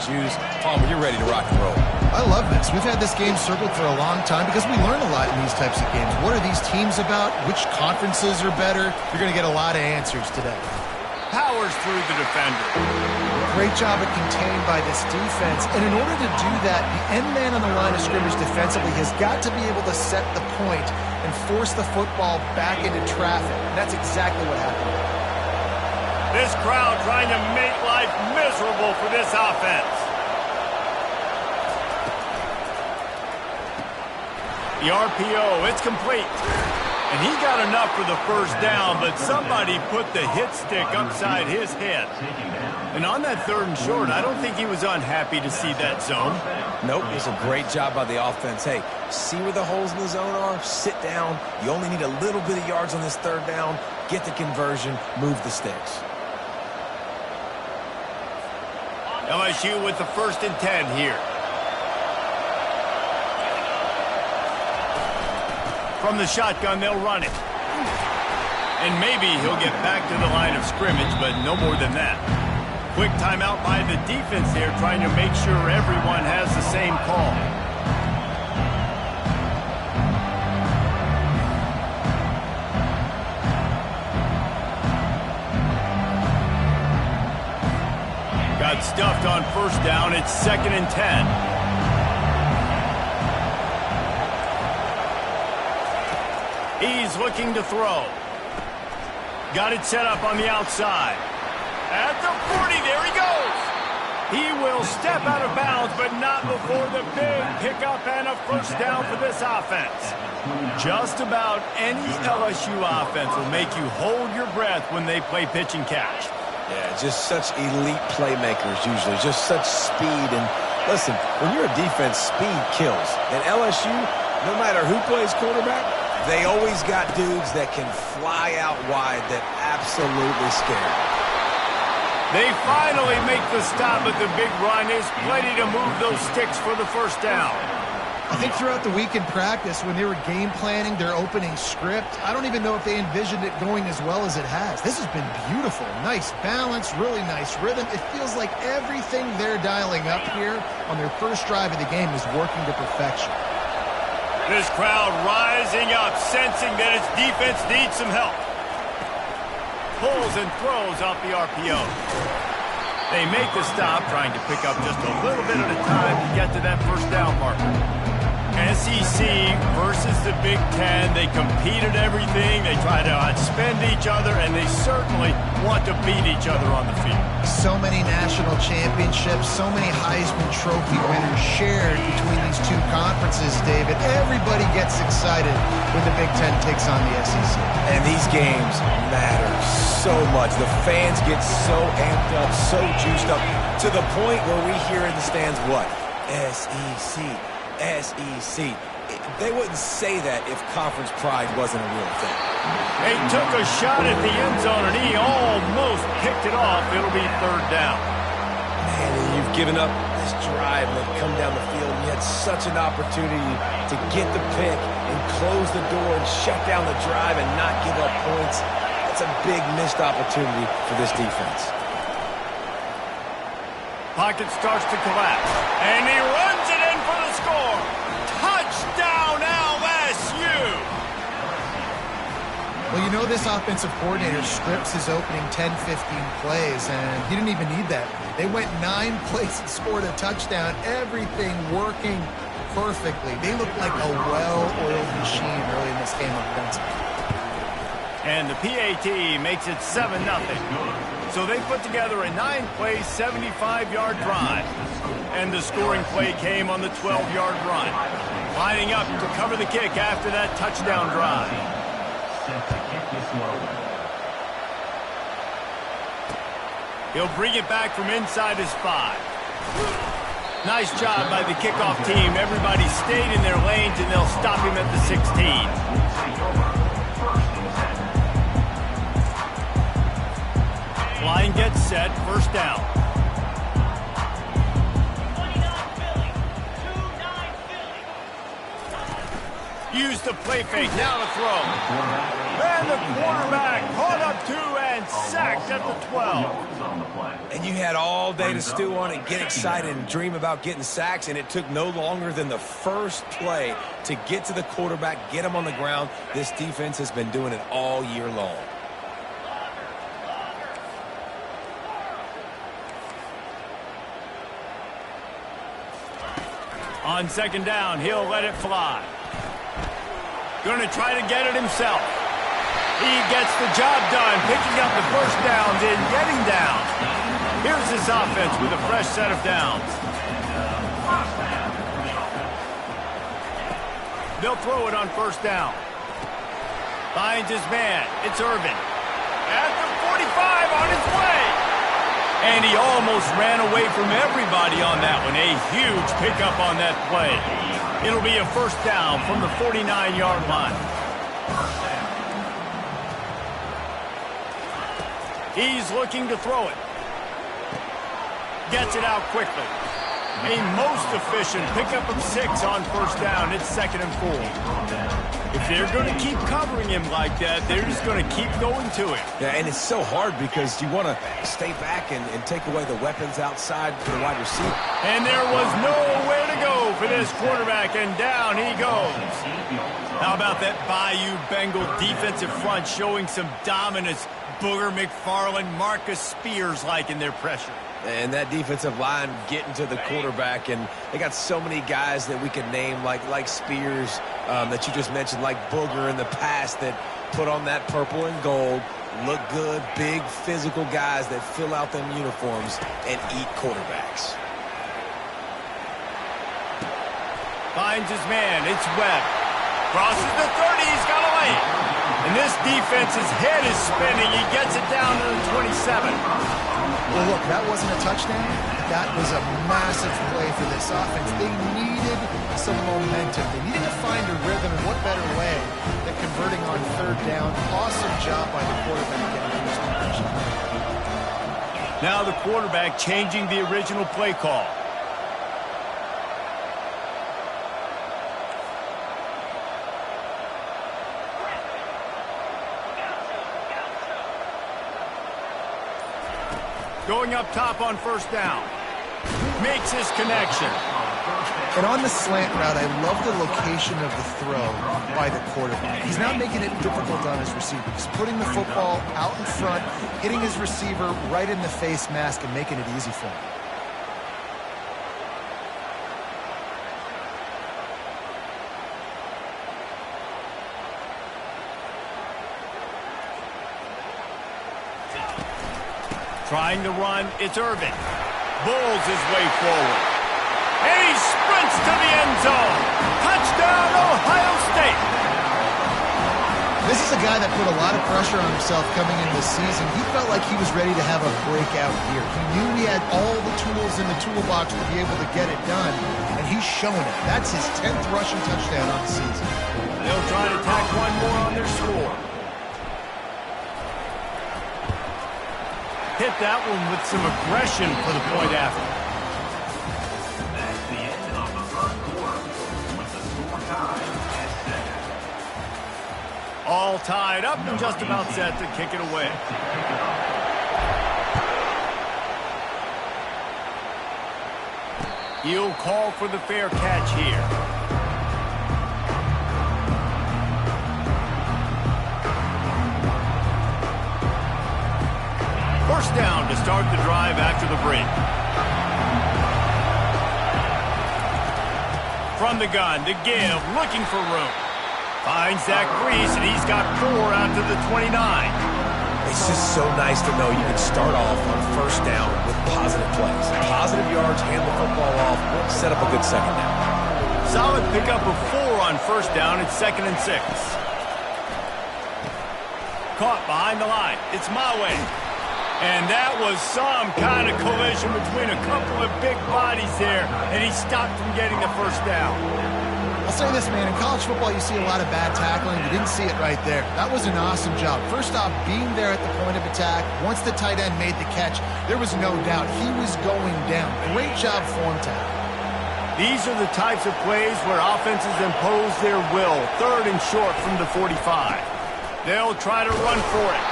shoes. Palmer, you're ready to rock and roll. I love this. We've had this game circled for a long time because we learn a lot in these types of games. What are these teams about? Which conferences are better? You're going to get a lot of answers today. Powers through the defender. Great job at contained by this defense. And in order to do that, the end man on the line of scrimmage defensively has got to be able to set the point and force the football back into traffic. And that's exactly what happened. This crowd trying to make life miserable for this offense. The RPO, it's complete. And he got enough for the first down, but somebody put the hit stick upside his head. And on that 3rd and short, I don't think he was unhappy to see that zone. Nope, it was a great job by the offense. Hey, see where the holes in the zone are? Sit down. You only need a little bit of yards on this 3rd down. Get the conversion. Move the sticks. LSU with the 1st and 10 here. From the shotgun, they'll run it. And maybe he'll get back to the line of scrimmage, but no more than that. Quick timeout by the defense there, trying to make sure everyone has the same call. Got stuffed on 1st down. It's 2nd and 10. He's looking to throw. Got it set up on the outside. At the 40, there he goes. He will step out of bounds, but not before the big pickup and a 1st down for this offense. Just about any LSU offense will make you hold your breath when they play pitch and catch. Yeah, just such elite playmakers usually, just such speed. And listen, when you're a defense, speed kills. And LSU, no matter who plays quarterback, they always got dudes that can fly out wide that absolutely scare. They finally make the stop, but the big run is plenty to move those sticks for the 1st down. I think throughout the week in practice, when they were game planning their opening script, I don't even know if they envisioned it going as well as it has. This has been beautiful. Nice balance, really nice rhythm. It feels like everything they're dialing up here on their 1st drive of the game is working to perfection. This crowd rising up, sensing that its defense needs some help. Pulls and throws off the RPO. They make the stop, trying to pick up just a little bit at a time to get to that 1st down marker. SEC versus the Big Ten. They compete at everything. They try to outspend each other, and they certainly want to beat each other on the field. So many national championships, so many Heisman Trophy winners shared between these two conferences, David. Everybody gets excited when the Big Ten takes on the SEC. And these games matter so much. The fans get so amped up, so juiced up, to the point where we hear in the stands what? SEC. SEC. They wouldn't say that if conference pride wasn't a real thing. They took a shot at the end zone, and he almost picked it off. It'll be 3rd down. Man, and you've given up this drive that come down the field. You had such an opportunity to get the pick and close the door and shut down the drive and not give up points. That's a big missed opportunity for this defense. Pocket starts to collapse, and he runs it in for the score. Touchdown, LSU! Well, you know this offensive coordinator scripts his opening 10, 15 plays, and he didn't even need that. They went 9 plays and scored a touchdown, everything working perfectly. They looked like a well-oiled machine early in this game offensively. And the PAT makes it 7-0. So they put together a 9-play, 75-yard drive. And the scoring play came on the 12-yard run. Lining up to cover the kick after that touchdown drive. He'll bring it back from inside his 5. Nice job by the kickoff team. Everybody stayed in their lanes, and they'll stop him at the 16. Line gets set, 1st down. Use the play fake, now to throw. And the quarterback caught up 2 and gets sacked at the 12. And you had all day to stew on it, get excited, and dream about getting sacks, and it took no longer than the first play to get to the quarterback, get him on the ground. This defense has been doing it all year long. On second down, he'll let it fly. Going to try to get it himself. He gets the job done, picking up the first downs and getting down. Here's this offense with a fresh set of downs. They'll throw it on first down. Finds his man. It's Irvin. At the 45 on his way. And he almost ran away from everybody on that one. A huge pickup on that play. It'll be a first down from the 49-yard line. He's looking to throw it. Gets it out quickly. A most efficient pickup of 6 on first down. It's 2nd and 4. If they're going to keep covering him like that, they're just going to keep going to him. Yeah, and it's so hard because you want to stay back and take away the weapons outside for the wide receiver. And there was nowhere to go for this quarterback, and down he goes. How about that Bayou Bengal defensive front showing some dominance? Booger McFarland, Marcus Spears-like in their pressure. And that defensive line getting to the quarterback, and they got so many guys that we can name, like Spears, that you just mentioned, like Booger in the past, that put on that purple and gold, look good, big physical guys that fill out them uniforms and eat quarterbacks. Finds his man. It's Webb. Crosses the 30. He's got a lane. And this defense's head is spinning. He gets it down to the 27. Well, look, that wasn't a touchdown. That was a massive play for this offense. They needed some momentum. They needed to find a rhythm, and what better way than converting on third down. Awesome job by the quarterback getting to his position. Now the quarterback changing the original play call. Going up top on first down. Makes his connection. And on the slant route, I love the location of the throw by the quarterback. He's not making it difficult on his receiver. He's putting the football out in front, hitting his receiver right in the face mask and making it easy for him. Trying to run, it's Irvin. Bulls his way forward. And he sprints to the end zone. Touchdown, Ohio State. This is a guy that put a lot of pressure on himself coming into the season. He felt like he was ready to have a breakout year. He knew he had all the tools in the toolbox to be able to get it done, and he's showing it. That's his 10th rushing touchdown on the season. They'll try to tack one more on their score. Hit that one with some aggression for the point after. That's the end of the first quarter with the score tied at 7. All tied up and just about set to kick it away. He'll call for the fair catch here. First down to start the drive after the break. From the gun to give, looking for room. Finds Zach Brees, and he's got 4 out to the 29. It's just so nice to know you can start off on first down with positive plays. Positive yards, hand the football off, set up a good second down. Solid pickup of 4 on first down. It's 2nd and 6. Caught behind the line. It's my way. And that was some kind of collision between a couple of big bodies there, and he stopped from getting the first down. I'll say this, man. In college football, you see a lot of bad tackling. You didn't see it right there. That was an awesome job. First off, being there at the point of attack. Once the tight end made the catch, there was no doubt he was going down. Great job form tackle. These are the types of plays where offenses impose their will. 3rd and short from the 45. They'll try to run for it.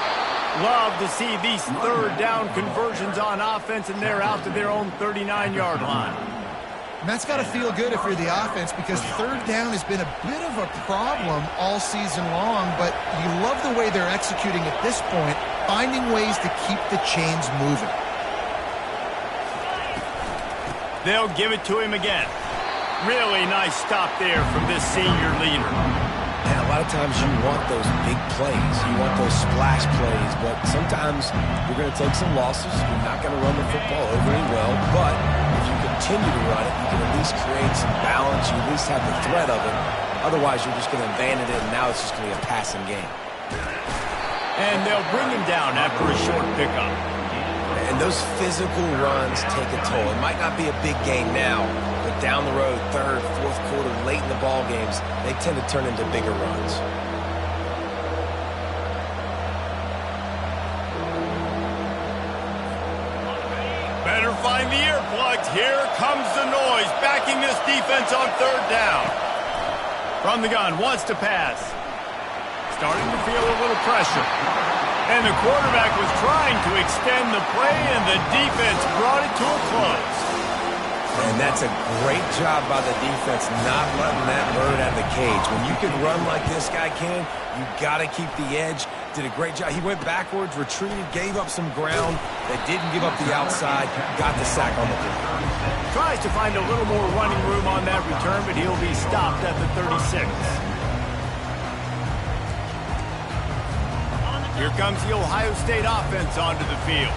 Love to see these third down conversions on offense, and they're out to their own 39-yard line. And that's got to feel good if you're the offense, because third down has been a bit of a problem all season long, but you love the way they're executing at this point, finding ways to keep the chains moving. They'll give it to him again. Really nice stop there from this senior leader. And a lot of times you want those big plays. You want those splash plays, but sometimes you're going to take some losses. You're not going to run the football overly well, but if you continue to run it, you can at least create some balance. You at least have the threat of it. Otherwise, you're just going to abandon it, and now it's just going to be a passing game. And they'll bring him down after a short pickup. And those physical runs take a toll. It might not be a big game now, but down the road, third, fourth quarter, late in the ball games, they tend to turn into bigger runs. Better find the earplugs. Here comes the noise, backing this defense on third down. From the gun, wants to pass. Starting to feel a little pressure. And the quarterback was trying to extend the play, and the defense brought it to a close. And that's a great job by the defense, not letting that bird out of the cage. When you can run like this guy can, you got to keep the edge. Did a great job. He went backwards, retreated, gave up some ground. They didn't give up the outside, got the sack on the play. Tries to find a little more running room on that return, but he'll be stopped at the 36. Here comes the Ohio State offense onto the field.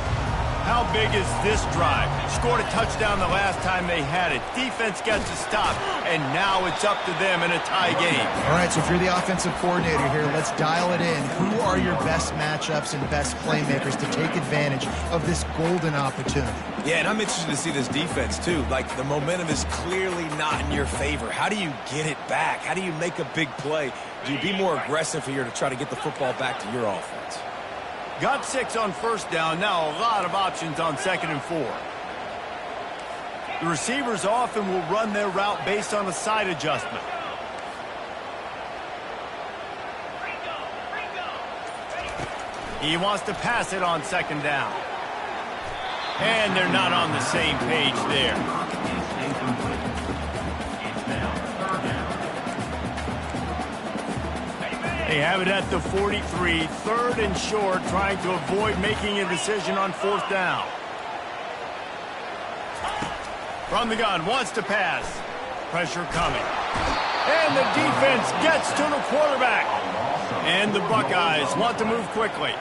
How big is this drive? Scored a touchdown the last time they had it. Defense gets a stop, and now it's up to them in a tie game. All right, so if you're the offensive coordinator here, let's dial it in. Who are your best matchups and best playmakers to take advantage of this golden opportunity? Yeah, and I'm interested to see this defense, too. Like, the momentum is clearly not in your favor. How do you get it back? How do you make a big play? Do you be more aggressive here to try to get the football back to your offense? Got 6 on first down. Now a lot of options on 2nd and 4. The receivers often will run their route based on a side adjustment. He wants to pass it on 2nd down. And they're not on the same page there. They have it at the 43, 3rd and short, trying to avoid making a decision on 4th down. From the gun, wants to pass. Pressure coming. And the defense gets to the quarterback. And the Buckeyes want to move quickly.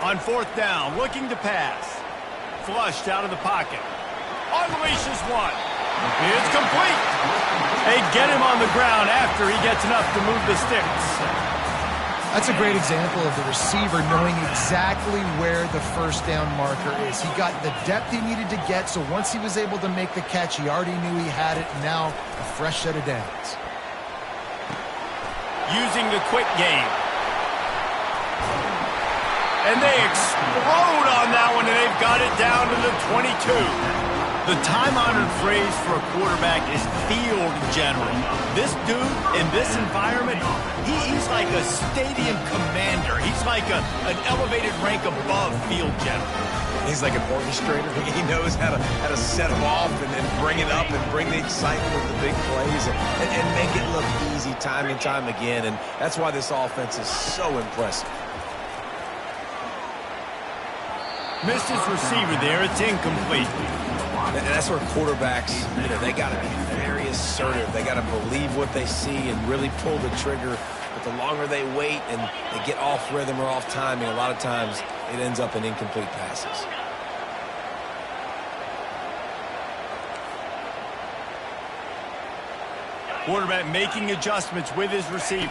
On 4th down, looking to pass. Flushed out of the pocket. Unleashes one. It's complete. They get him on the ground after he gets enough to move the sticks. That's a great example of the receiver knowing exactly where the first down marker is. He got the depth he needed to get, so once he was able to make the catch, he already knew he had it, and now a fresh set of downs. Using the quick game. And they explode on that one, and they've got it down to the 22. The time-honored phrase for a quarterback is field general. This dude, in this environment, he's like a stadium commander. He's like an elevated rank above field general. He's like an orchestrator. He knows how to set them off and then bring it up and bring the excitement with the big plays and make it look easy time and time again. And that's why this offense is so impressive. Missed his receiver there. It's incomplete. And that's where quarterbacks, they got to be very assertive. They got to believe what they see and really pull the trigger. But the longer they wait and they get off rhythm or off timing, a lot of times it ends up in incomplete passes. Quarterback making adjustments with his receivers.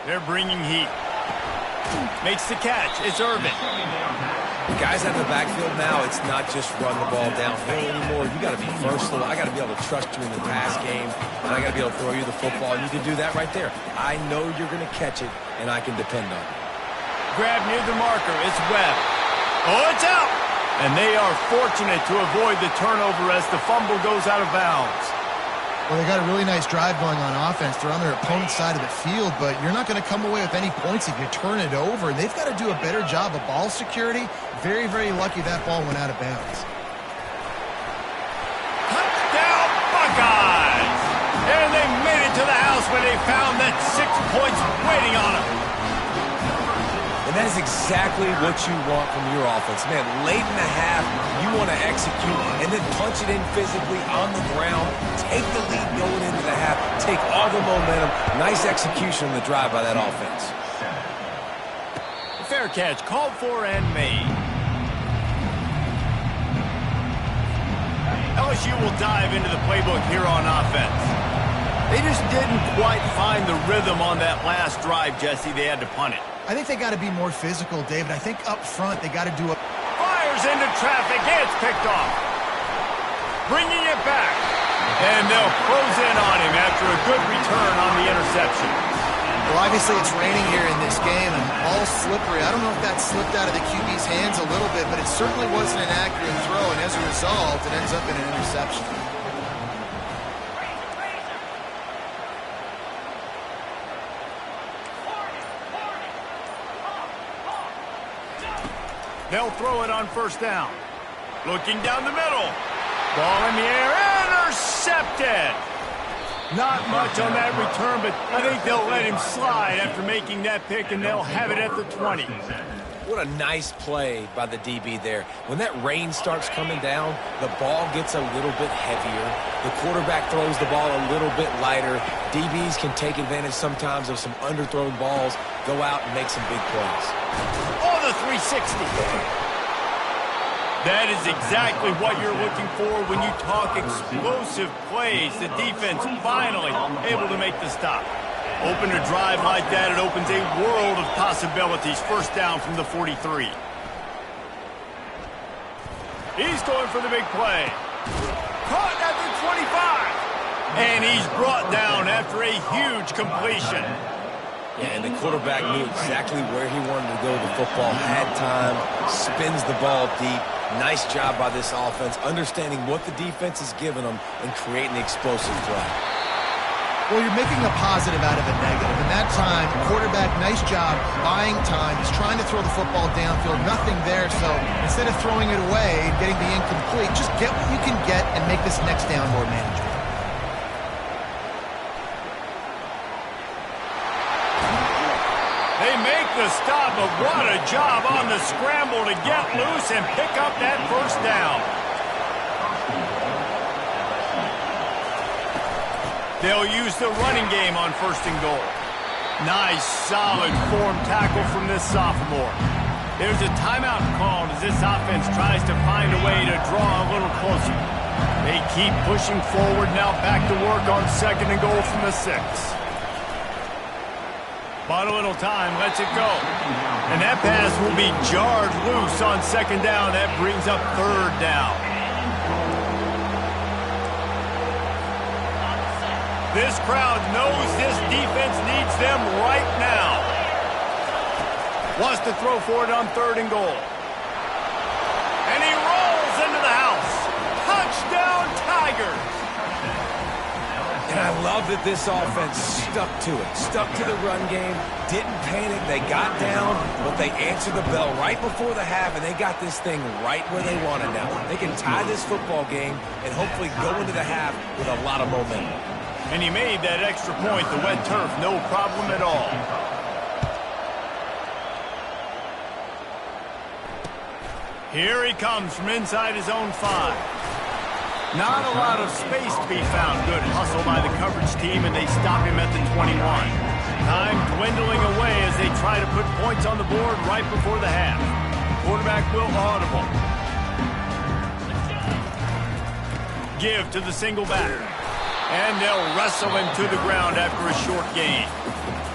They're bringing heat. Makes the catch. It's Irvin. Guys out in the backfield now, it's not just run the ball downhill anymore. You got to be versatile. I got to be able to trust you in the pass game, and I got to be able to throw you the football, and you can do that right there. I know you're going to catch it, and I can depend on it. Grab near the marker. It's Webb. Oh, it's out! And they are fortunate to avoid the turnover as the fumble goes out of bounds. Well, they got a really nice drive going on offense. They're on their opponent's side of the field, but you're not going to come away with any points if you turn it over. And they've got to do a better job of ball security. Very, very lucky that ball went out of bounds. Touchdown, Buckeyes! And they made it to the house when they found that 6 points waiting on them. And that is exactly what you want from your offense. Man, late in the half, you want to execute and then punch it in physically on the ground. Take the lead going into the half. Take all the momentum. Nice execution on the drive by that offense. Fair catch, called for and made. LSU will dive into the playbook here on offense. They just didn't quite find the rhythm on that last drive, Jesse. They had to punt it. I think they got to be more physical, David. I think up front they got to do a... Fires into traffic. It's picked off. Bringing it back. And they'll close in on him after a good return on the interception. Well, obviously it's raining here in this game and all slippery. I don't know if that slipped out of the QB's hands a little bit, but it certainly wasn't an accurate throw, and as a result, it ends up in an interception. They'll throw it on first down. Looking down the middle. Ball in the air. Intercepted. Not much on that return, but I think they'll let him slide after making that pick, and they'll have it at the 20. What a nice play by the DB there. When that rain starts coming down, the ball gets a little bit heavier. The quarterback throws the ball a little bit lighter. DBs can take advantage sometimes of some underthrown balls, go out and make some big plays. Oh, the 360. That is exactly what you're looking for when you talk explosive plays. The defense finally able to make the stop. Open a drive like that, it opens a world of possibilities. First down from the 43. He's going for the big play. Caught at the 25. And he's brought down after a huge completion. Yeah, and the quarterback knew exactly where he wanted to go with the football, had time, spins the ball deep. Nice job by this offense, understanding what the defense is giving them and creating the explosive drive. Well, you're making a positive out of a negative. And that time, quarterback, nice job, buying time. He's trying to throw the football downfield, nothing there. So instead of throwing it away and getting the incomplete, just get what you can get and make this next down more manageable. They make the stop, but what a job on the scramble to get loose and pick up that first down. They'll use the running game on first and goal. Nice, solid form tackle from this sophomore. There's a timeout called as this offense tries to find a way to draw a little closer. They keep pushing forward, now back to work on second and goal from the 6. Bought a little time, lets it go. And that pass will be jarred loose on second down. That brings up third down. This crowd knows this defense needs them right now. Wants to throw for it on third and goal. And he rolls into the house. Touchdown, Tigers. And I love that this offense stuck to it, stuck to the run game, didn't panic. They got down, but they answered the bell right before the half, and they got this thing right where they want it now. They can tie this football game and hopefully go into the half with a lot of momentum. And he made that extra point, the wet turf, no problem at all. Here he comes from inside his own 5. Not a lot of space to be found. Good hustle by the coverage team, and they stop him at the 21. Time dwindling away as they try to put points on the board right before the half. Quarterback will audible. Give to the single back. And they'll wrestle him to the ground after a short gain.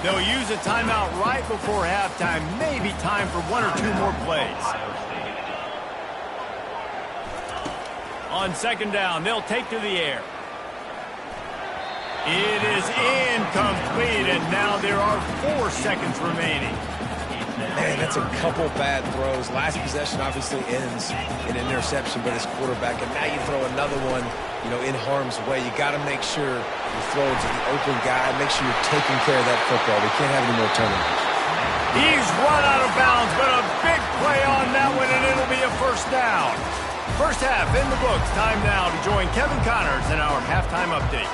They'll use a timeout right before halftime. Maybe time for 1 or 2 more plays. On second down, they'll take to the air. It is incomplete, and now there are 4 seconds remaining. Man, that's a couple bad throws. Last possession obviously ends in an interception by this quarterback, and now you throw another one in harm's way. You got to make sure you're throwing to the open guy. Make sure you're taking care of that football. We can't have any more turnovers. He's run out of bounds, but a big play on that one, and it'll be a first down. First half in the books. Time now to join Kevin Connors in our halftime update.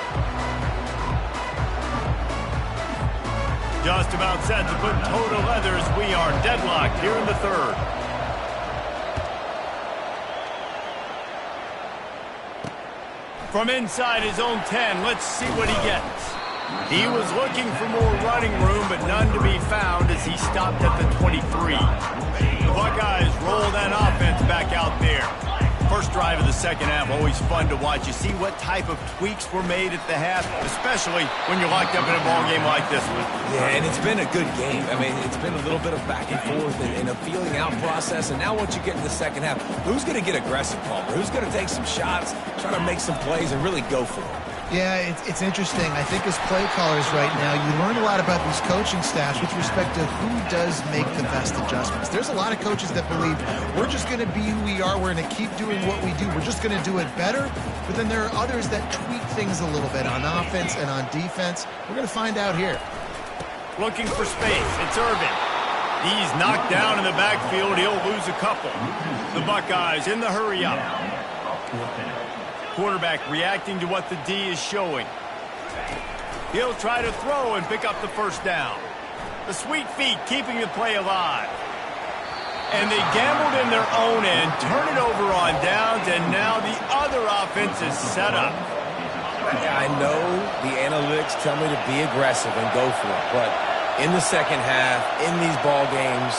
Just about set to put total leathers. We are deadlocked here in the third. From inside his own 10, let's see what he gets. He was looking for more running room, but none to be found as he stopped at the 23. The Buckeyes roll that offense back out there. First drive of the second half, always fun to watch. You see what type of tweaks were made at the half, especially when you're locked up in a ball game like this one. Yeah, and it's been a good game. I mean, it's been a little bit of back and forth and a feeling out process. And now once you get in the second half, who's going to get aggressive, Palmer? Who's going to take some shots, try to make some plays, and really go for it? Yeah, it's interesting. I think as play callers right now, you learn a lot about these coaching staffs with respect to who does make the best adjustments. There's a lot of coaches that believe we're just going to be who we are. We're going to keep doing what we do. We're just going to do it better. But then there are others that tweak things a little bit on offense and on defense. We're going to find out here. Looking for space. It's Irvin. He's knocked down in the backfield. He'll lose a couple. The Buckeyes in the hurry up. Quarterback reacting to what the D is showing. He'll try to throw and pick up the first down. The sweet feet keeping the play alive. And they gambled in their own end, turn it over on downs, and now the other offense is set up. I know the analytics tell me to be aggressive and go for it, but in the second half, in these ball games,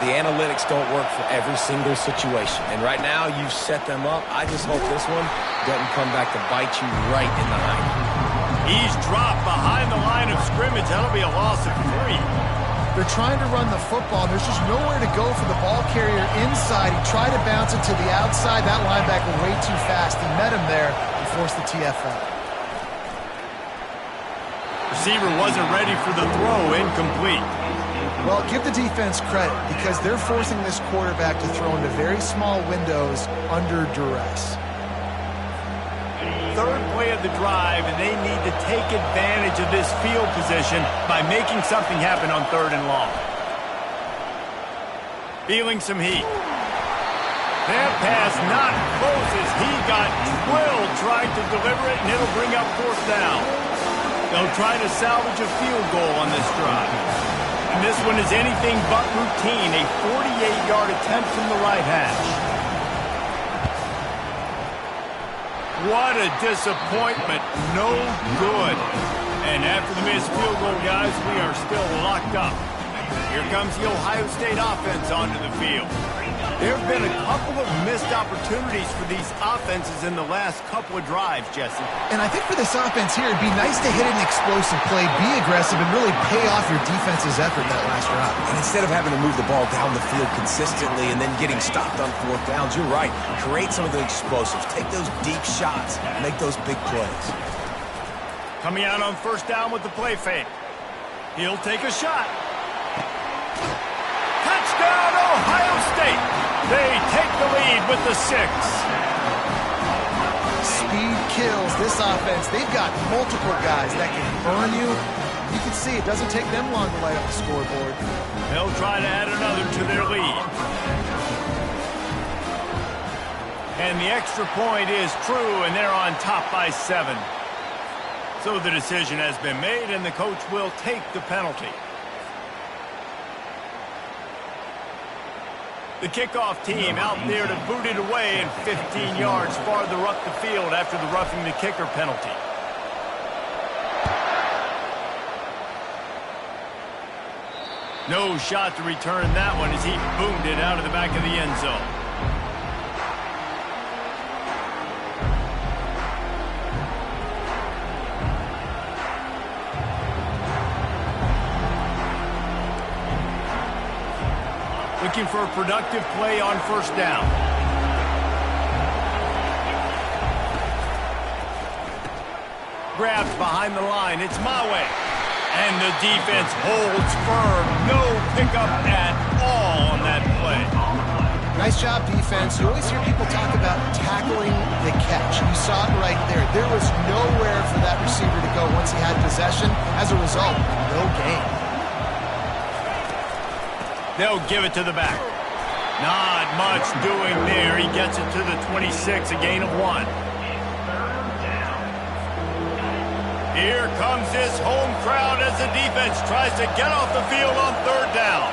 the analytics don't work for every single situation. And right now, you've set them up. I just hope this one doesn't come back to bite you right in the hind. He's dropped behind the line of scrimmage. That'll be a loss of 3. They're trying to run the football. There's just nowhere to go for the ball carrier inside. He tried to bounce it to the outside. That linebacker way too fast. He met him there and forced the TFL. Receiver wasn't ready for the throw. Incomplete. Well, give the defense credit because they're forcing this quarterback to throw into very small windows under duress. Third play of the drive, and they need to take advantage of this field position by making something happen on 3rd and long. Feeling some heat. That pass not close as he got drilled trying to deliver it, and it'll bring up 4th down. They'll try to salvage a field goal on this drive. And this one is anything but routine, a 48-yard attempt from the right hash. What a disappointment. No good. And after the missed field goal, guys, we are still locked up. Here comes the Ohio State offense onto the field. There have been a couple of missed opportunities for these offenses in the last couple of drives, Jesse. And I think for this offense here, it'd be nice to hit an explosive play, be aggressive, and really pay off your defense's effort that last drive. And instead of having to move the ball down the field consistently and then getting stopped on 4th downs, you're right. Create some of the explosives. Take those deep shots. Make those big plays. Coming out on 1st down with the play fake. He'll take a shot. Touchdown, Ohio State. They take the lead with the 6. Speed kills this offense. They've got multiple guys that can burn you. You can see it doesn't take them long to light up the scoreboard. They'll try to add another to their lead. And the extra point is true, and they're on top by 7. So the decision has been made, and the coach will take the penalty. The kickoff team out there to boot it away and 15 yards farther up the field after the roughing the kicker penalty. No shot to return that one as he boomed it out of the back of the end zone. Looking for a productive play on 1st down. Grabbed behind the line. It's Mawe. And the defense holds firm. No pickup at all on that play. Nice Nice job, defense. You always hear people talk about tackling the catch. You saw it right there. There was nowhere for that receiver to go once he had possession. As a result, no gain. They'll give it to the back. Not much doing there. He gets it to the 26, a gain of 1. Here comes this home crowd as the defense tries to get off the field on 3rd down.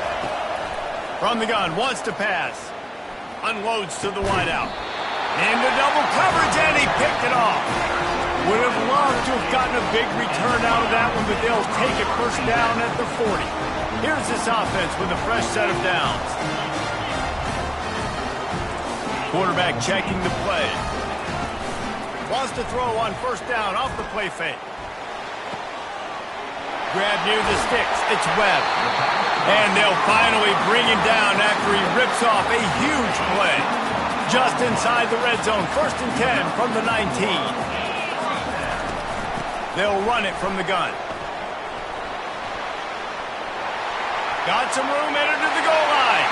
From the gun, wants to pass. Unloads to the wideout. Into double coverage, and he picked it off. Would have loved to have gotten a big return out of that one, but they'll take it 1st down at the 40. Here's this offense with a fresh set of downs. Quarterback checking the play. Wants to throw on 1st down off the play fake. Grab near the sticks. It's Webb. And they'll finally bring him down after he rips off a huge play. Just inside the red zone. 1st and 10 from the 19. They'll run it from the gun. Got some room, entered to the goal line.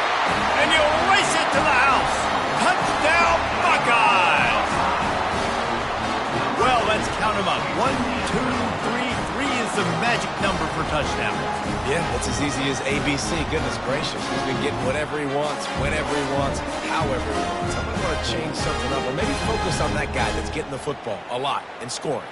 And he'll race it to the house. Touchdown, Buckeyes! Well, let's count them up. 1, 2, 3. 3 is the magic number for touchdowns. Yeah, it's as easy as ABC. Goodness gracious. He's been getting whatever he wants, whenever he wants, however he wants. I'm going to want to change something up or maybe focus on that guy that's getting the football a lot and scoring.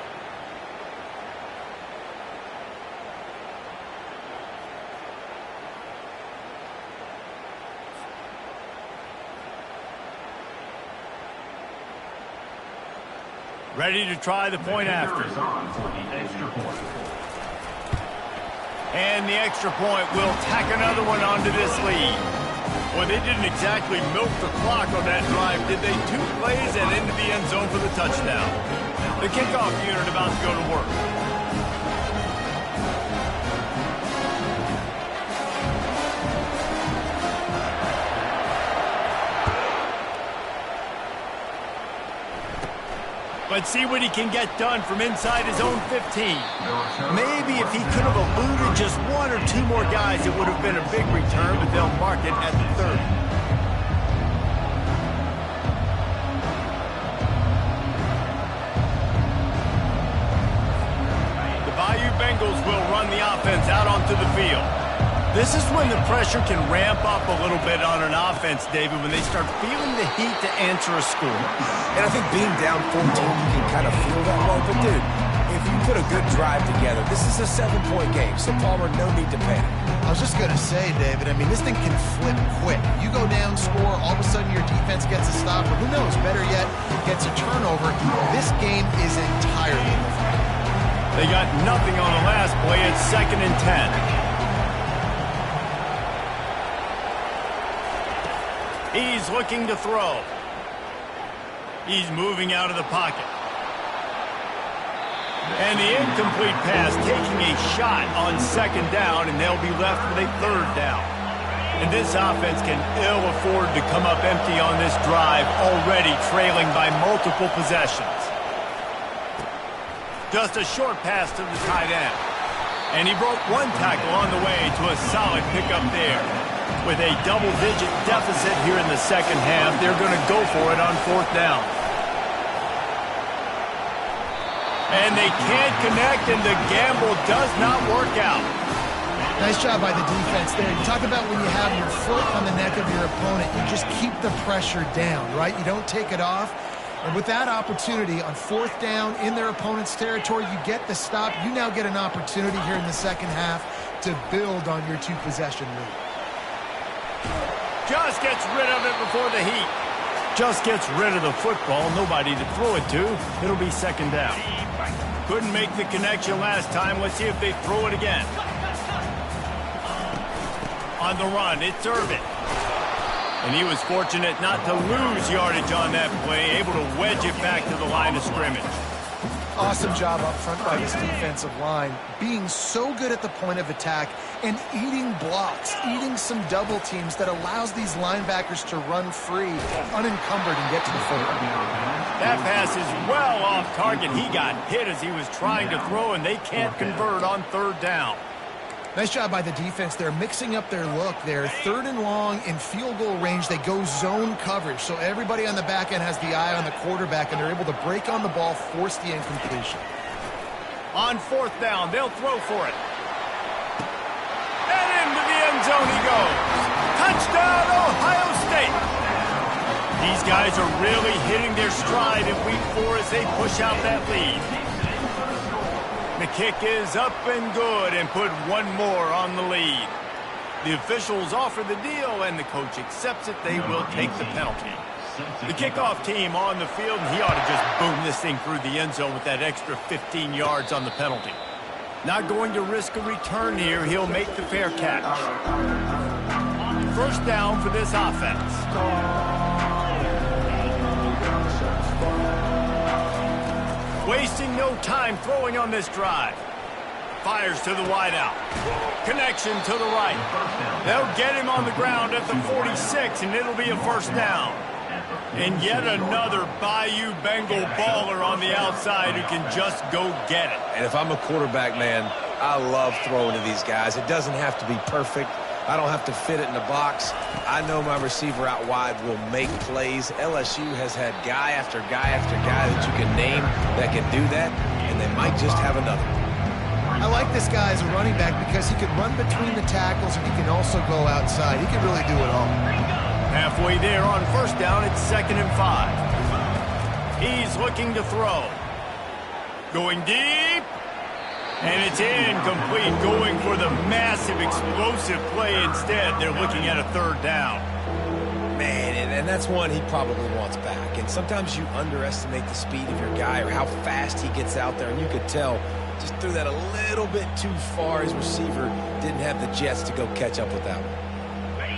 Ready to try the point after. And the extra point will tack another one onto this lead. Well, they didn't exactly milk the clock on that drive, did they? 2 plays and into the end zone for the touchdown. The kickoff unit about to go to work. Let's see what he can get done from inside his own 15. Maybe if he could have eluded just 1 or 2 more guys, it would have been a big return, but they'll mark it at the 30. The Bayou Bengals will run the offense out onto the field. This is when the pressure can ramp up a little bit on an offense, David, when they start feeling the heat to answer a score. And I think being down 14, you can kind of feel that way. But, dude, if you put a good drive together, this is a 7-point game. So, Palmer, no need to panic. I was just going to say, David, I mean, this thing can flip quick. You go down, score, all of a sudden your defense gets a stop, or who knows, better yet, gets a turnover. This game is entirely different. They got nothing on the last play. It's 2nd and 10. He's looking to throw. He's moving out of the pocket. And the incomplete pass taking a shot on 2nd down, and they'll be left with a 3rd down. And this offense can ill afford to come up empty on this drive, already trailing by multiple possessions. Just a short pass to the tight end. And he broke 1 tackle on the way to a solid pickup there. With a double-digit deficit here in the 2nd half, they're going to go for it on 4th down. And they can't connect, and the gamble does not work out. Nice job by the defense there. You talk about when you have your foot on the neck of your opponent, you just keep the pressure down, right? You don't take it off. And with that opportunity on 4th down in their opponent's territory, you get the stop. You now get an opportunity here in the 2nd half to build on your 2-possession lead. Just gets rid of it before the heat. Just gets rid of the football. Nobody to throw it to. It'll be 2nd down. Couldn't make the connection last time. Let's see if they throw it again. On the run, it's Irvin. And he was fortunate not to lose yardage on that play, able to wedge it back to the line of scrimmage. Awesome job up front by this defensive line, being so good at the point of attack and eating blocks, eating some double teams that allows these linebackers to run free, unencumbered, and get to the football. That pass is well off target. He got hit as he was trying to throw, and they can't convert on 3rd down. Nice job by the defense. They're mixing up their look. They're 3rd and long in field goal range. They go zone coverage. So everybody on the back end has the eye on the quarterback, and they're able to break on the ball, force the incompletion. On 4th down, they'll throw for it. And into the end zone he goes. Touchdown, Ohio State. These guys are really hitting their stride in week 4 as they push out that lead. The kick is up and good and put one more on the lead. The officials offer the deal and the coach accepts it. They will take the penalty. The kickoff team on the field, and he ought to just boom this thing through the end zone with that extra 15 yards on the penalty. Not going to risk a return here. He'll make the fair catch. 1st down for this offense. Wasting no time throwing on this drive. Fires to the wideout. Connection to the right. They'll get him on the ground at the 46, and it'll be a 1st down. And yet another Bayou Bengal baller on the outside who can just go get it. And if I'm a quarterback, man, I love throwing to these guys. It doesn't have to be perfect. I don't have to fit it in the box. I know my receiver out wide will make plays. LSU has had guy after guy after guy that you can name that can do that, and they might just have another. I like this guy as a running back because he can run between the tackles and he can also go outside. He can really do it all. Halfway there on 1st down, it's 2nd and 5. He's looking to throw. Going deep. And it's incomplete, going for the massive, explosive play instead. They're looking at a 3rd down. Man, and that's one he probably wants back. And sometimes you underestimate the speed of your guy or how fast he gets out there. And you could tell just threw that a little bit too far. His receiver didn't have the jets to go catch up with that one.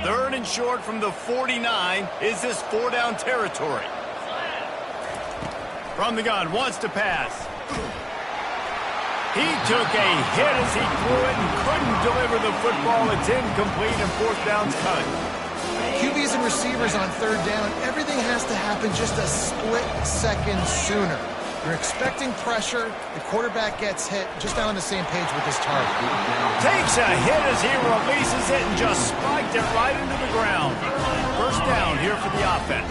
3rd and short from the 49. Is this 4-down territory? From the gun, wants to pass. He took a hit as he threw it and couldn't deliver the football. It's incomplete and 4th down's cut. QBs and receivers on 3rd down, everything has to happen just a split second sooner. You're expecting pressure. The quarterback gets hit, just not on the same page with his target. Takes a hit as he releases it and just spiked it right into the ground. 1st down here for the offense.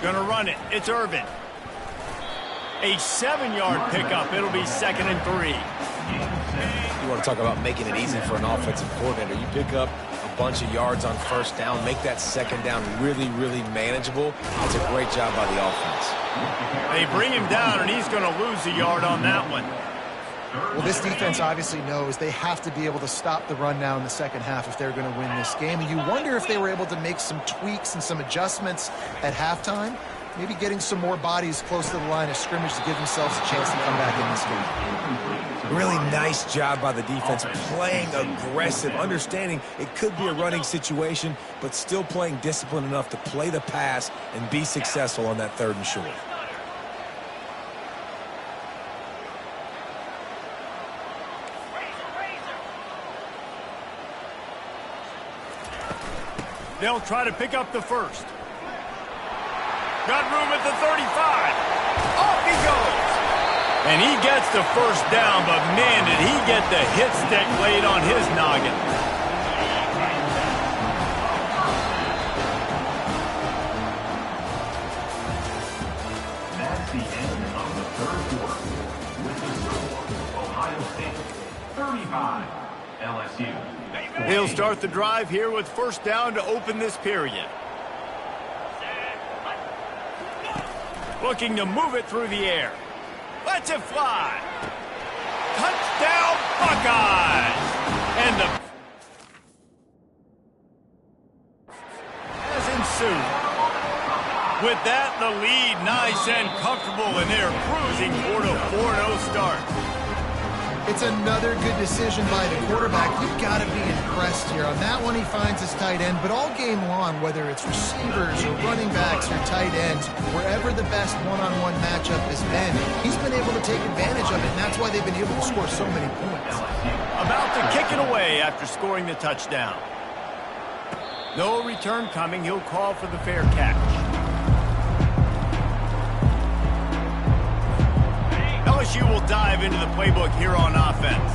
Gonna run it. It's Irvin. A 7-yard pickup. It'll be 2nd and 3. You want to talk about making it easy for an offensive coordinator. You pick up a bunch of yards on 1st down, make that 2nd down really, really manageable. That's a great job by the offense. They bring him down, and he's going to lose a yard on that one. Well, this defense obviously knows they have to be able to stop the run now in the 2nd half if they're going to win this game. And you wonder if they were able to make some tweaks and some adjustments at halftime, maybe getting some more bodies close to the line of scrimmage to give themselves a chance to come back in this game. Really nice job by the defense, playing aggressive, understanding it could be a running situation, but still playing disciplined enough to play the pass and be successful on that 3rd and short. They'll try to pick up the 1st. Got room at the 35. Off he goes. And he gets the 1st down, but man, did he get the hit stick laid on his noggin. That's the end of the 3rd quarter. With the score, Ohio State 35, LSU. They'll start the drive here with 1st down to open this period. Looking to move it through the air. Lets it fly. Touchdown, Buckeyes! And the has ensued. With that, the lead nice and comfortable, and they're cruising toward a 4-0 start. It's another good decision by the quarterback. You've got to be impressed here. On that one, he finds his tight end, but all game long, whether it's receivers or running backs or tight ends, wherever the best one-on-one matchup has been, he's been able to take advantage of it, and that's why they've been able to score so many points. About to kick it away after scoring the touchdown. No return coming. He'll call for the fair catch. LSU will dive into the playbook here on offense.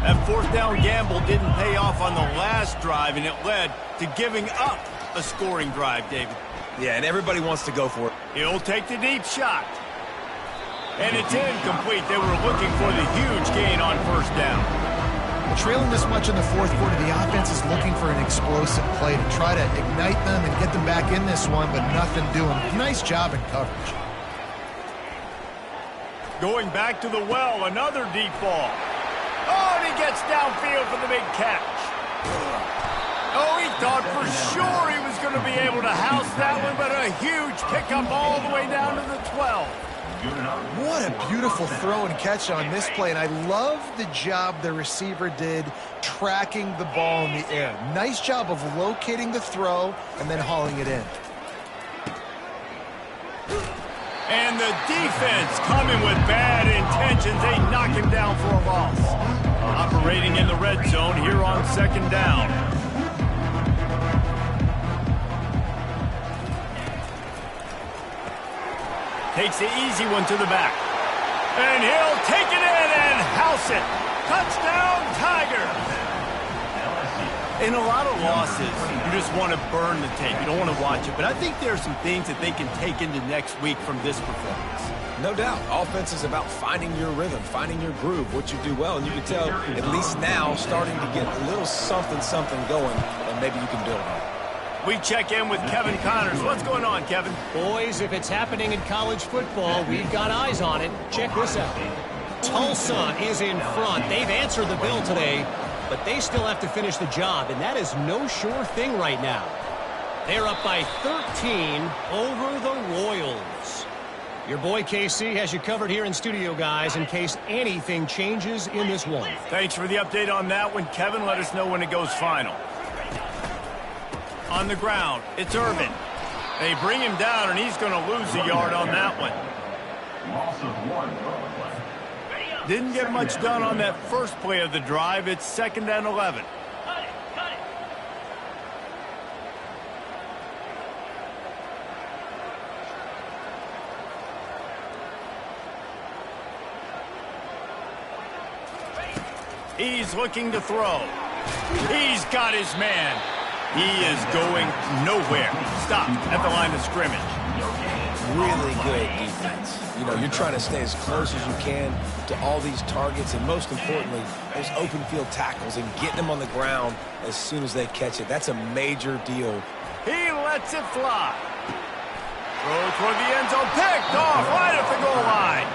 That fourth down gamble didn't pay off on the last drive, and it led to giving up a scoring drive, David. Yeah, and everybody wants to go for it. He'll take the deep shot. And it's incomplete. They were looking for the huge gain on first down. Trailing this much in the fourth quarter, the offense is looking for an explosive play to try to ignite them and get them back in this one, but nothing doing. Nice job in coverage. Going back to the well, another deep ball. Oh, and he gets downfield for the big catch. Oh, he thought for sure he was going to be able to house that one, but a huge pickup all the way down to the 12. What a beautiful throw and catch on this play, and I love the job the receiver did tracking the ball in the air. Nice job of locating the throw and then hauling it in. And the defense coming with bad intentions. They knock him down for a loss. Operating in the red zone here on second down. Takes the easy one to the back. And he'll take it in and house it. Touchdown, Tigers. In a lot of losses, you just want to burn the tape. You don't want to watch it. But I think there are some things that they can take into next week from this performance. No doubt. Offense is about finding your rhythm, finding your groove, what you do well. And you can tell, at least now, starting to get a little something going, and maybe you can build on it. We check in with Kevin Connors. What's going on, Kevin? Boys, if it's happening in college football, we've got eyes on it. Check this out. Tulsa is in front. They've answered the bell today, but they still have to finish the job, and that is no sure thing right now. They're up by 13 over the Royals. Your boy KC has you covered here in studio, guys, in case anything changes in this one. Thanks for the update on that one, Kevin. Let us know when it goes final. On the ground, it's Irvin. They bring him down, and he's going to lose a yard on that one. Loss of 1. Didn't get much done on that first play of the drive. It's 2nd and 11. He's looking to throw. He's got his man. He is going nowhere. Stop at the line of scrimmage. Really good defense. You know, you're trying to stay as close as you can to all these targets, and most importantly, those open field tackles and getting them on the ground as soon as they catch it. That's a major deal. He lets it fly. Throw toward the end zone. Picked off right at the goal line.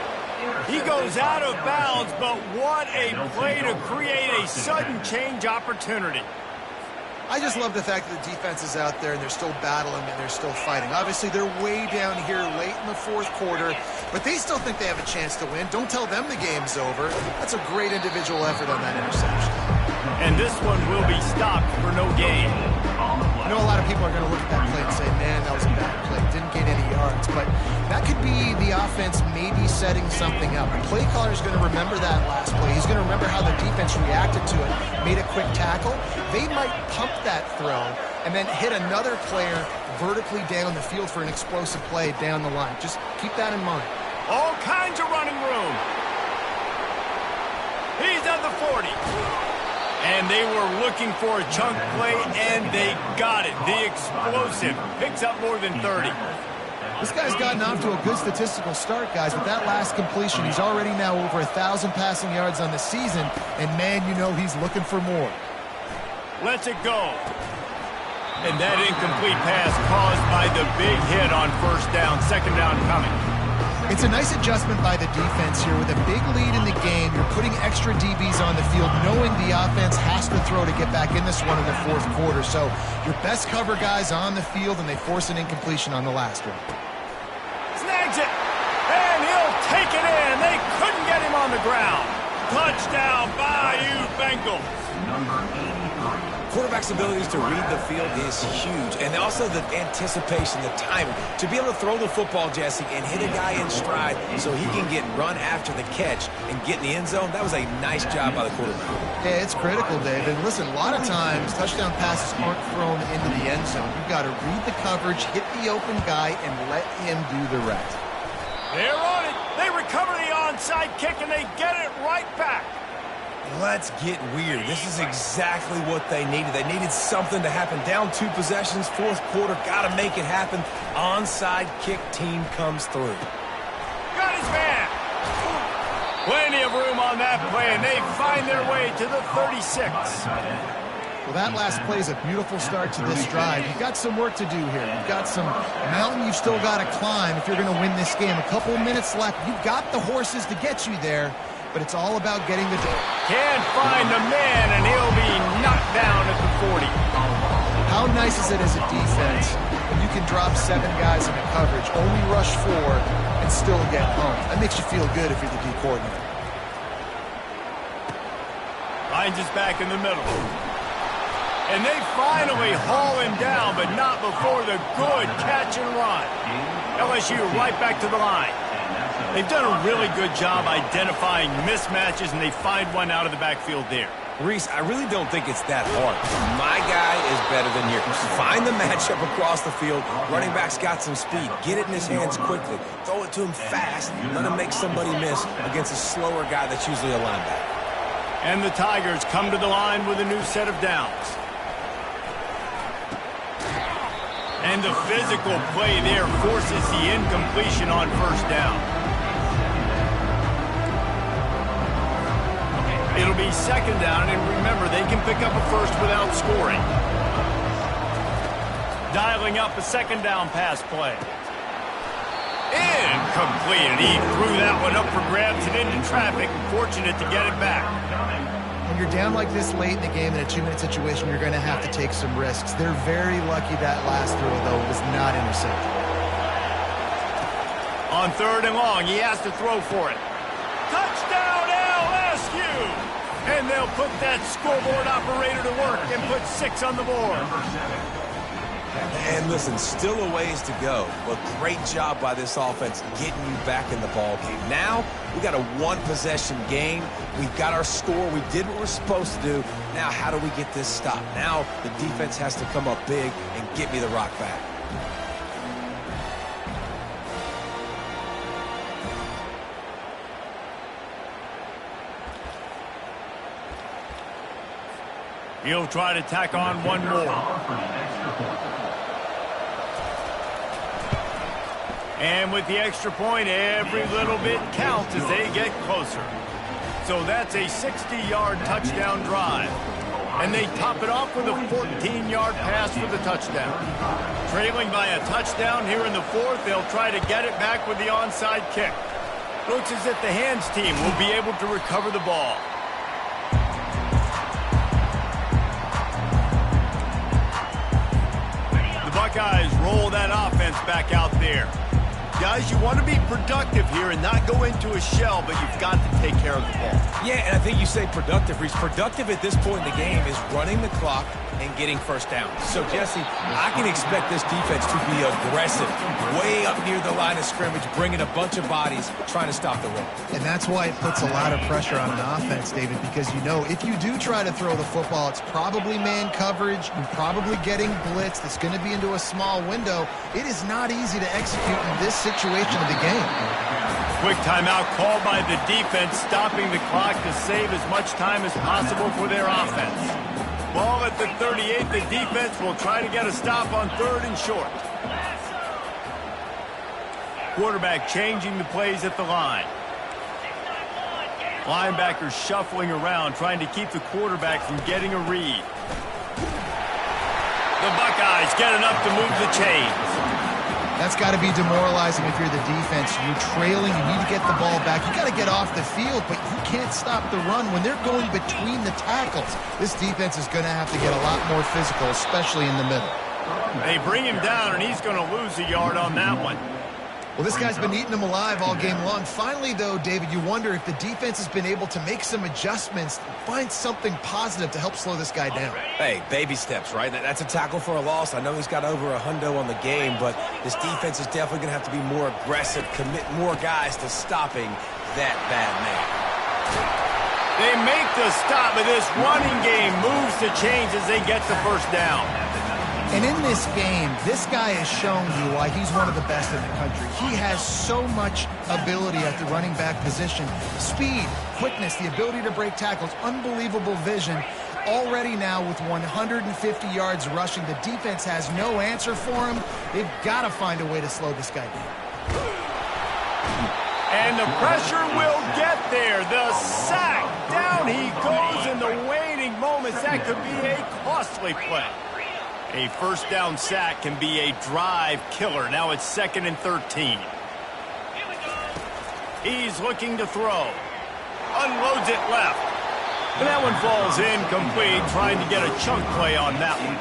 He goes out of bounds, but what a play to create a sudden change opportunity. I just love the fact that the defense is out there and they're still battling and they're still fighting. Obviously, they're way down here late in the fourth quarter, but they still think they have a chance to win. Don't tell them the game's over. That's a great individual effort on that interception. And this one will be stopped for no gain. I know a lot of people are going to look at that play and say, man, that was a bad play. Didn't gain any yards. But that could be the offense maybe setting something up. The play caller is going to remember that last play. He's going to remember how the defense reacted to it, made a quick tackle. They might pump that throw and then hit another player vertically down the field for an explosive play down the line. Just keep that in mind. All kinds of running room. He's at the 40. And they were looking for a chunk play, and they got it. The explosive picks up more than 30. This guy's gotten off to a good statistical start, guys. With that last completion, he's already now over 1,000 passing yards on the season, and, man, you know he's looking for more. Lets it go. And that incomplete pass caused by the big hit on first down. 2nd down coming. It's a nice adjustment by the defense here. With a big lead in the game, you're putting extra DBs on the field, knowing the offense has to throw to get back in this one in the fourth quarter. So your best cover guys on the field, and they force an incompletion on the last one. Snags it, and he'll take it in. They couldn't get him on the ground. Touchdown, Bayou Bengals. Number 83. Quarterback's abilities to read the field is huge, and also the anticipation, the timing. To be able to throw the football, Jesse, and hit a guy in stride so he can get run after the catch and get in the end zone, that was a nice job by the quarterback. Yeah, it's critical, David. Listen, a lot of times touchdown passes aren't thrown into the end zone. You've got to read the coverage, hit the open guy, and let him do the rest. They're on it. They recover the onside. onside kick, and they get it right back. Let's get weird. This is exactly what they needed. They needed something to happen. Down 2 possessions, fourth quarter, got to make it happen. Onside kick team comes through. Got his man. Plenty of room on that play, and they find their way to the 36. Well, that last play is a beautiful start to this drive. You've got some work to do here. You've got some mountain you've still got to climb if you're going to win this game. A couple minutes left. You've got the horses to get you there, but it's all about getting the door. Can't find the man, and he'll be knocked down at the 40. How nice is it as a defense when you can drop 7 guys into coverage, only rush 4, and still get home? That makes you feel good if you're the D coordinator. Finds his back in the middle. And they finally haul him down, but not before the good catch and run. LSU right back to the line. They've done a really good job identifying mismatches, and they find one out of the backfield there. Reese, I really don't think it's that hard. My guy is better than yours. Find the matchup across the field. Running back's got some speed. Get it in his hands quickly. Throw it to him fast. Let him make somebody miss against a slower guy that's usually a linebacker. And the Tigers come to the line with a new set of downs. And the physical play there forces the incompletion on first down. It'll be second down, and remember, they can pick up a first without scoring. Dialing up a second down pass play. Incomplete. He threw that one up for grabs and into traffic. Fortunate to get it back. When you're down like this late in the game in a 2-minute situation, you're going to have to take some risks. They're very lucky that last throw, though, was not intercepted. On 3rd and long, he has to throw for it. Touchdown, LSU! And they'll put that scoreboard operator to work and put 6 on the board. And listen, still a ways to go, but great job by this offense getting you back in the ball game. Now, we got a 1-possession game. We've got our score. We did what we're supposed to do. Now, how do we get this stopped? Now, the defense has to come up big and get me the rock back. He'll try to tack on one more. And with the extra point, every little bit counts as they get closer. So that's a 60-yard touchdown drive. And they top it off with a 14-yard pass for the touchdown. Trailing by a touchdown here in the 4th, they'll try to get it back with the onside kick. Looks as if the hands team will be able to recover the ball. The Buckeyes roll that offense back out there. Guys, you want to be productive here and not go into a shell, but you've got to take care of the ball. Yeah, and I think you say productive, Reese. Productive at this point in the game is running the clock and getting first down. So, Jesse, I can expect this defense to be aggressive, way up near the line of scrimmage, bringing a bunch of bodies, trying to stop the run. And that's why it puts a lot of pressure on an offense, David, because you know if you do try to throw the football, it's probably man coverage, you're probably getting blitzed, it's going to be into a small window. It is not easy to execute in this situation of the game. Quick timeout called by the defense, stopping the clock to save as much time as possible for their offense. Ball at the 38, the defense will try to get a stop on 3rd and short. Quarterback changing the plays at the line. Linebackers shuffling around, trying to keep the quarterback from getting a read. The Buckeyes get enough to move the chains. That's got to be demoralizing if you're the defense. You're trailing, you need to get the ball back. You got to get off the field, but you can't stop the run when they're going between the tackles. This defense is going to have to get a lot more physical, especially in the middle. They bring him down, and he's going to lose a yard on that one. Well, this guy's been eating them alive all game long. Finally, though, David, you wonder if the defense has been able to make some adjustments, find something positive to help slow this guy down. Hey, baby steps, right? That's a tackle for a loss. I know he's got over $100 on the game, but this defense is definitely going to have to be more aggressive, commit more guys to stopping that bad man. They make the stop, but this running game moves the chains as they get the first down. And in this game, this guy has shown you why he's one of the best in the country. He has so much ability at the running back position. Speed, quickness, the ability to break tackles, unbelievable vision. Already now with 150 yards rushing, the defense has no answer for him. They've got to find a way to slow this guy down. And the pressure will get there. The sack. Down he goes in the waning moments. That could be a costly play. A first down sack can be a drive killer. Now it's 2nd and 13. He's looking to throw. Unloads it left. And that one falls incomplete, trying to get a chunk play on that one.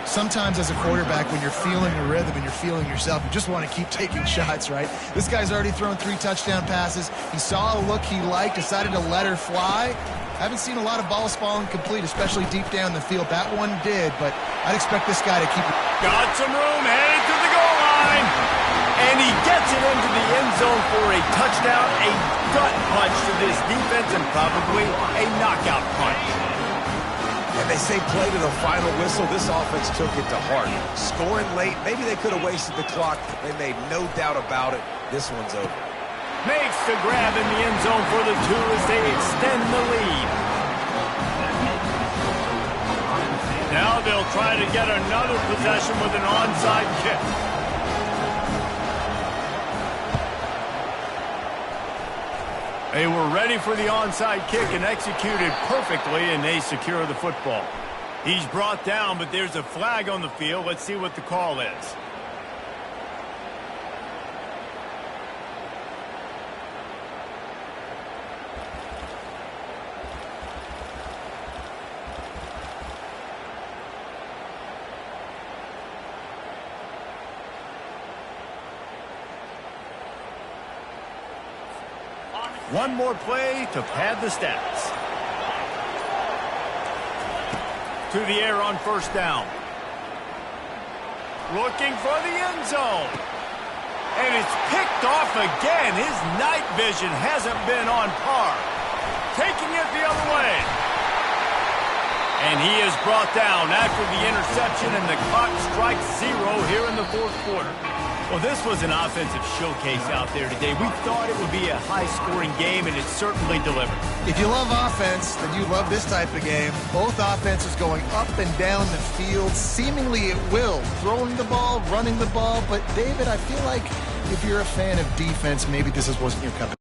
Sometimes as a quarterback, when you're feeling the rhythm and you're feeling yourself, you just want to keep taking shots, right? This guy's already thrown 3 touchdown passes. He saw a look he liked, decided to let her fly. Haven't seen a lot of balls falling complete, especially deep down the field. That one did, but I'd expect this guy to keep it. Got some room, headed to the goal line. And he gets it into the end zone for a touchdown, a gut punch to this defense, and probably a knockout punch. And they say play to the final whistle. This offense took it to heart. Scoring late, maybe they could have wasted the clock. They made no doubt about it. This one's over. Makes the grab in the end zone for the 2 as they extend the lead. Now they'll try to get another possession with an onside kick. They were ready for the onside kick and executed perfectly, and they secure the football. He's brought down, but there's a flag on the field. Let's see what the call is. One more play to pad the stats. To the air on first down. Looking for the end zone. And it's picked off again. His night vision hasn't been on par. Taking it the other way. And he is brought down after the interception, and the clock strikes 0 here in the 4th quarter. Well, this was an offensive showcase out there today. We thought it would be a high-scoring game, and it certainly delivered. If you love offense, then you love this type of game. Both offenses going up and down the field, seemingly at will. Throwing the ball, running the ball. But, David, I feel like if you're a fan of defense, maybe this wasn't your cup of tea.